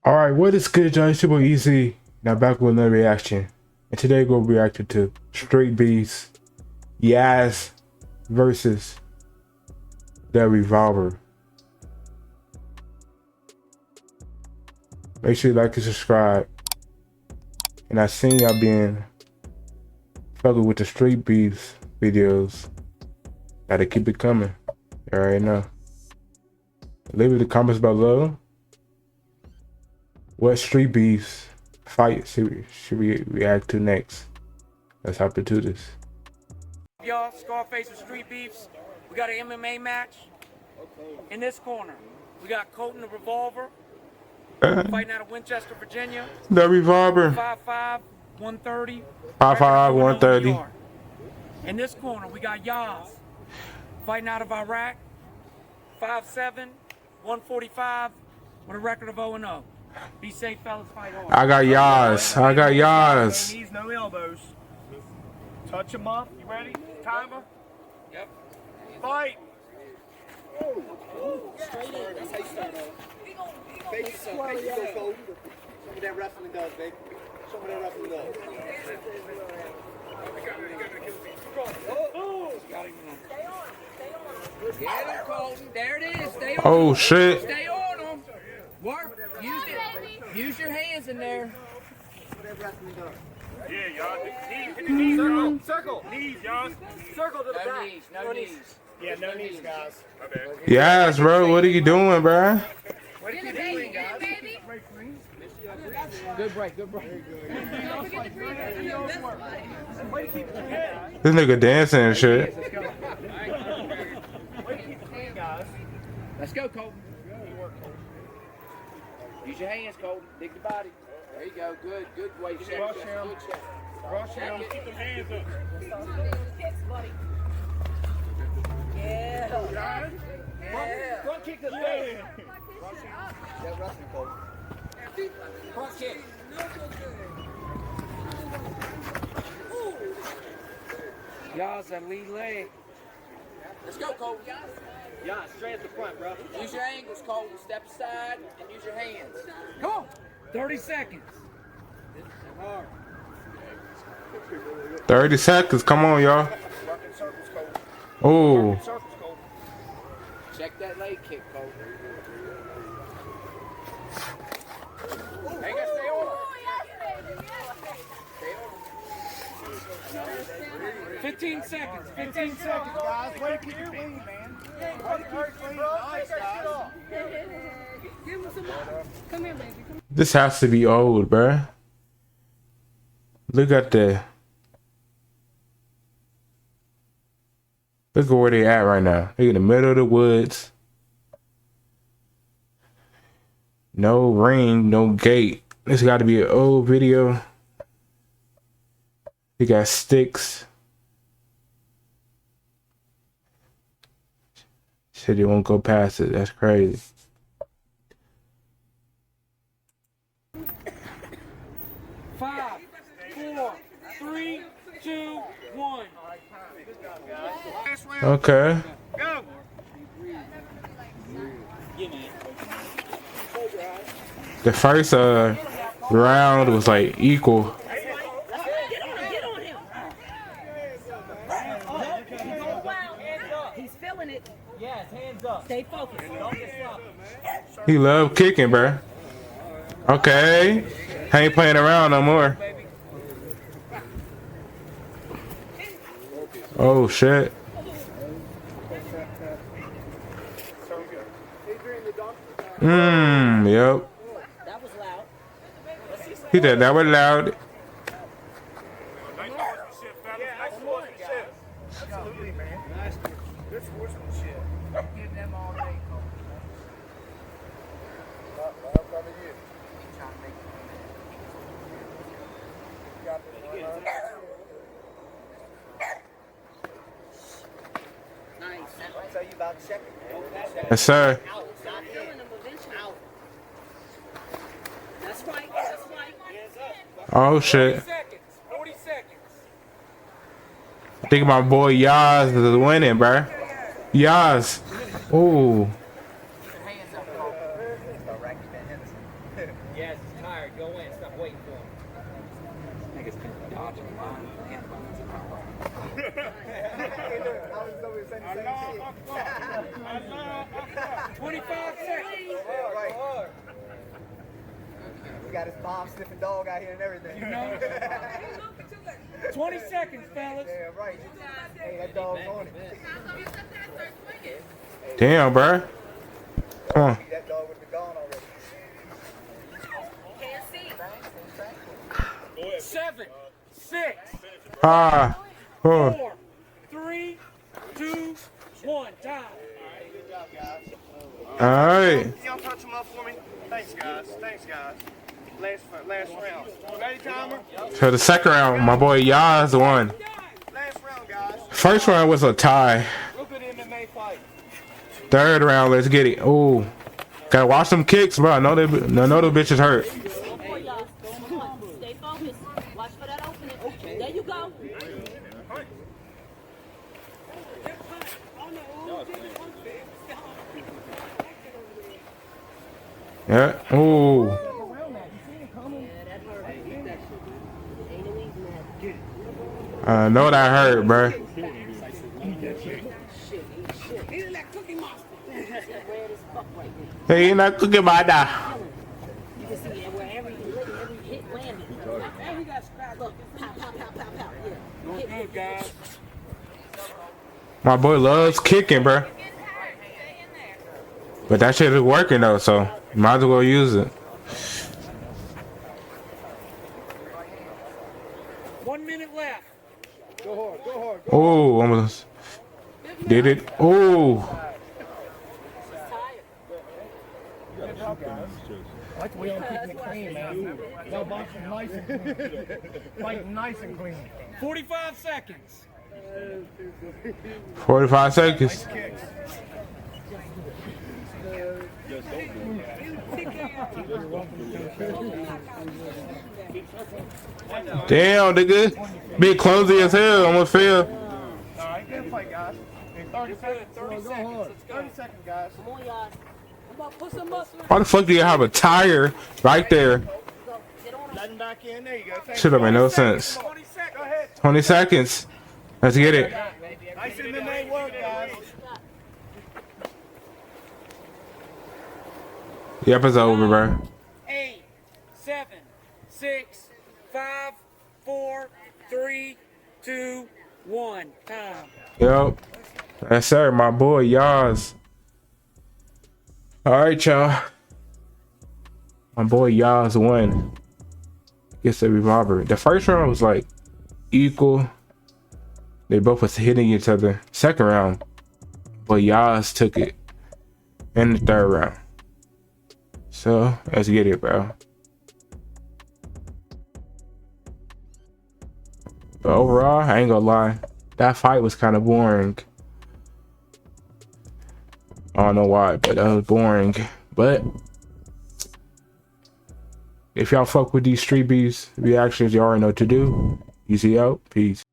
Alright, what is good, y'all? It's your boy Easy. Now back with another reaction. And today we'll be reacting to Streetbeefs, Yass versus the Revolver. Make sure you like and subscribe. And I seen y'all being fucking with the Streetbeefs videos. Gotta keep it coming. You already know. Leave in the comments below. What Streetbeefs fight should we react to next? Let's hop into this. Y'all, Scarface with Streetbeefs. We got an MMA match. In this corner, we got Colton the Revolver fighting out of Winchester, Virginia. The Revolver. 5'5", 130. 5'5", 130. In this corner, we got Yass fighting out of Iraq. 5'7", 145 with a record of 0-0. Be safe, fellas. Fight hard. I got Yass. I got Yass. No knees, no elbows. Touch him up. You ready? Timer. Yep. Fight. Straight in. That's how you start off. Fake yourself. Fake yourself, Cole. Show me that wrestling does, baby. Show me that wrestling does. Get him, Colton. There it is. Stay on Oh him. shit. Stay on him. Work. Use it. Use your hands in there. Yeah, y'all. Hit the knees. Circle. Circle. Knees, y'all. Circle to the No back. knees. No knees. Yeah, no knees, guys. My bad. Yass, bro. What are you doing, bro? What are you doing, guys? Good break. Good break. This nigga dancing and shit. Let's go, Colton. Use your hands, Colton. Dig the body. There you go. Good. Good weight. Good check. Rush him. Keep them hands up. Yeah. Front kick the face. That wrestling, Cole. Front kick. Y'all's that lead leg. Let's go, Colton. Yeah, straight at the front, bro. Use your angles, Colton. Step aside and use your hands. Come on. 30 seconds. 30 seconds. Come on, y'all. Working circles, Cole. Oh. Working circles, Cole. Check that leg kick, Colton. Hey, guys, stay on him. Stay on him. 15 seconds. 15 seconds. Guys, way to keep it clean, man. Way to keep it clean. Nice, guys. Give him some more. Come here, baby. Come This has to be old, bro. Look at the. Look at where they at right now. They in the middle of the woods. No ring, no gate. This got to be an old video. They got sticks. Said they won't go past it. That's crazy. Five, 4, 3, 2, 1. Okay. Go. The first round was like equal. Get on him. He's feeling it. Yes, hands up. Stay focused. He love kicking, bro. Okay. I ain't playing around no more. Oh shit. Yep. That was loud. He did that was loud. Nice sportsmanship, fellas. Nice sportsmanship. Absolutely, man. Good sportsmanship. Give them all day, Colton. Nice. I'll tell you about a second. Yes, sir. Out. Stop feeling him eventually. Out. That's right. That's right. Oh shit. 40 seconds. 40 seconds. I think my boy Yass is winning, bro. Yass. Ooh. Hands up, Colton. Racky Van Henderson. Yeah, 25 seconds. Right. We got his bomb sniffing dog out here and everything. You know? 20 seconds, fellas. Yeah, right. Hey, that dog's on it. Damn, bro. Come on. That dog would be gone already. 7, 6, 5, 4. 4, 3, 2, 1. Time. All right. Y'all touch them up for me? Thanks, guys. Thanks, guys. Last round. Ready, timer? So the second round, my boy Yass won. Last round, guys. First round was a tie. Real good MMA fight. Third round, let's get it. Ooh, gotta watch them kicks, bro. I know those bitches hurt. Stay focused. Watch for that opening. There you go. Yeah. Ooh. I know that hurt, bro. Hey, you're not cooking my da. You can see it where every hit landed. And he got scratched. Look, pow, pow, pow, pow, pow. Yeah. Good, guys. My boy loves kicking, bro. But that shit is working though, so might as well use it. 1 minute left. Go hard. Oh, almost did it. Oh, I like the way y'all keeping it clean, man. Y'all boxing nice and clean. Fighting nice and clean. 45 seconds. 45 seconds. Kicks. Damn, nigga. Big clumsy as hell. I'm gonna fail. Alright, good fight, guys. 30 seconds. 30 seconds. 30 seconds, guys. Come on, y'all. I'm about to put some muscle. Why the fuck do you have a tire right there? Get on him. Let him back in. There you go. Thank Should have made no sense. 20 seconds. Go ahead. 20 seconds. Let's get it. Nice MMA work, guys. Yep, it's over, bro. 8, 7, 6, 5, 4, 3, 2, 1. Time. Yep. Yes, sir. My boy, Yass. All right, y'all. My boy, Yass won. Gets the Revolver. The first round was like equal. They both was hitting each other. Second round, but Yass took it in the third round. So let's get it, bro. But overall, I ain't gonna lie, that fight was kind of boring. I don't know why, but that was boring. But if y'all fuck with these Streetbeefs reactions, you already know what to do. Easy out. Peace.